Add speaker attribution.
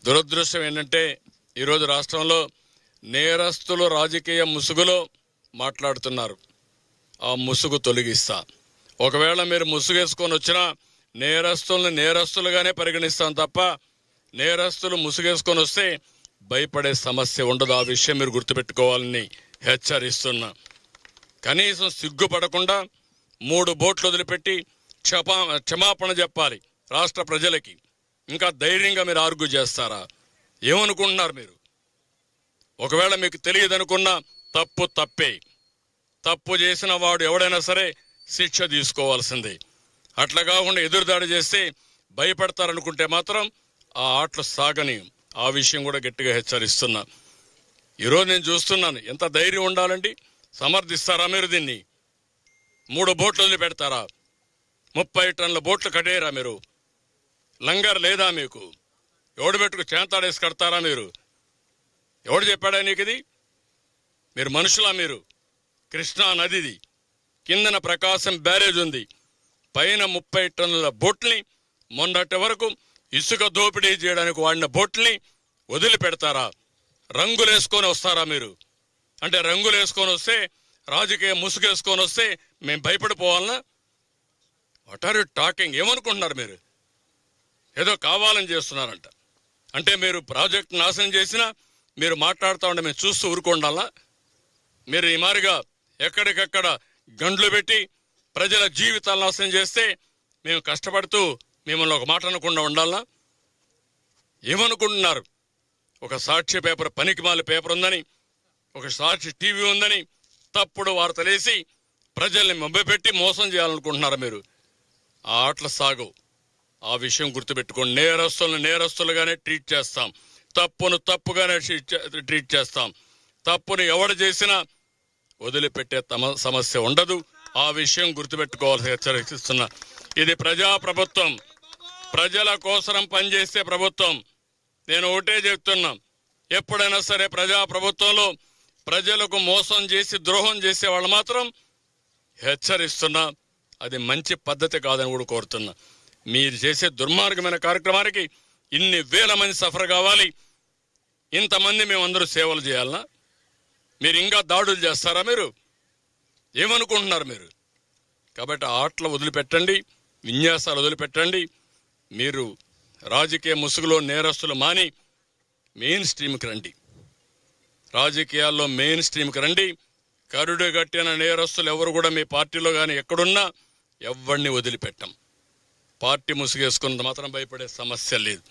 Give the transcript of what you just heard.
Speaker 1: దురదృష్టం ఏంటంటే ఈరోజు రాష్ట్రంలో నేరస్తులు రాజకీయ ముసుగులో మాట్లాడుతున్నారు. ఆ ముసుగు తొలగిస్తా. ఒకవేళ మీరు ముసుగేసుకొని వచ్చినా నేరస్తుల్ని నేరస్తులుగానే పరిగణిస్తాం తప్ప నేరస్తులు ముసుగేసుకొని వస్తే భయపడే సమస్య ఉండదు. ఆ విషయం మీరు గుర్తుపెట్టుకోవాలని హెచ్చరిస్తున్నా. కనీసం సిగ్గుపడకుండా 3 బోట్లు వదిలిపెట్టి క్షమాపణ చెప్పాలి రాష్ట్ర ప్రజలకి. ఇంకా ధైర్యంగా మీరు ఆర్గ్యూ చేస్తారా? ఏమనుకుంటున్నారు మీరు? ఒకవేళ మీకు తెలియదనుకున్నా తప్పే. తప్పు చేసిన వాడు ఎవడైనా సరే శిక్ష తీసుకోవాల్సిందే. అట్లా కాకుండా ఎదురుదాడి చేస్తే భయపడతారనుకుంటే మాత్రం ఆ ఆటలు సాగని. ఆ విషయం కూడా గట్టిగా హెచ్చరిస్తున్నా. ఈరోజు నేను చూస్తున్నాను, ఎంత ధైర్యం ఉండాలండి. సమర్థిస్తారా మీరు దీన్ని? 3 బోట్లు వదిలిపెడతారా? 30 టన్నుల బోట్లు కట్టేయరా మీరు? లంగర్ లేదా మీకు? ఎవడు పెట్టుకు చేంతాడేసి కడతారా మీరు? ఎవడు చెప్పాడా నీకు ఇది? మీరు మనుషులా? మీరు కృష్ణా నదిది, కిందన ప్రకాశం బ్యారేజ్ ఉంది, పైన 30 టన్నుల బోట్ని మొన్నటి వరకు ఇసుక దోపిడీ చేయడానికి వాడిన బోట్ని వదిలిపెడతారా? రంగులేసుకొని వస్తారా మీరు? అంటే రంగులేసుకొని వస్తే, రాజకీయ ముసుగేసుకొని వస్తే మేము భయపడిపోవాలనా? What are you talking? ఏమనుకుంటున్నారు మీరు? ఏదో కావాలని చేస్తున్నారంట. అంటే మీరు ప్రాజెక్ట్ నాశనం చేసినా మీరు మాట్లాడుతూ ఉంటే మేము చూస్తూ ఊరుకోండాలా? మీరు ఈ మారిగా ఎక్కడికక్కడ గండ్లు పెట్టి ప్రజల జీవితాలు నాశనం చేస్తే మేము కష్టపడుతూ మిమ్మల్ని ఒక మాట అనకుండా ఉండాలా? ఏమనుకుంటున్నారు? ఒక సాక్షి పేపర్, పనికిమాల పేపర్ ఉందని, ఒక సాక్షి టీవీ ఉందని తప్పుడు వార్తలేసి ప్రజల్ని మభ్యపెట్టి మోసం చేయాలనుకుంటున్నారు మీరు. ఆ ఆటలు సాగు. ఆ విషయం గుర్తుపెట్టుకోండి. నేరస్తులను నేరస్తులుగానే ట్రీట్ చేస్తాం, తప్పును తప్పుగానే ట్రీట్ చేస్తాం. తప్పును ఎవడు చేసినా వదిలిపెట్టే సమస్య ఉండదు. ఆ విషయం గుర్తుపెట్టుకోవాల్సి హెచ్చరిస్తున్నా. ఇది ప్రజాప్రభుత్వం, ప్రజల కోసం పనిచేసే ప్రభుత్వం. నేను ఒకటే చెప్తున్నా, ఎప్పుడైనా సరే ప్రజాప్రభుత్వంలో ప్రజలకు మోసం చేసి ద్రోహం చేసే వాళ్ళు మాత్రం హెచ్చరిస్తున్నా, అది మంచి పద్ధతి కాదని కూడా కోరుతున్నా. మీరు చేసే దుర్మార్గమైన కార్యక్రమానికి ఇన్ని వేల మంది సఫర్ కావాలి, ఇంతమంది మేమందరూ సేవలు చేయాలనా? మీరు ఇంకా దాడులు చేస్తారా? మీరు ఏమనుకుంటున్నారు మీరు? కాబట్టి ఆటలు వదిలిపెట్టండి, విన్యాసాలు వదిలిపెట్టండి. మీరు రాజకీయ ముసుగులో నేరస్తులు మాని మెయిన్ స్ట్రీమ్కి రండి. రాజకీయాల్లో మెయిన్ స్ట్రీమ్కి రండి. కరుడు గట్టిన నేరస్తులు ఎవరు కూడా మీ పార్టీలో కానీ ఎక్కడున్నా ఎవరిని వదిలిపెట్టం. పార్టీ ముసుగేసుకున్నంత మాత్రం భయపడే సమస్య లేదు.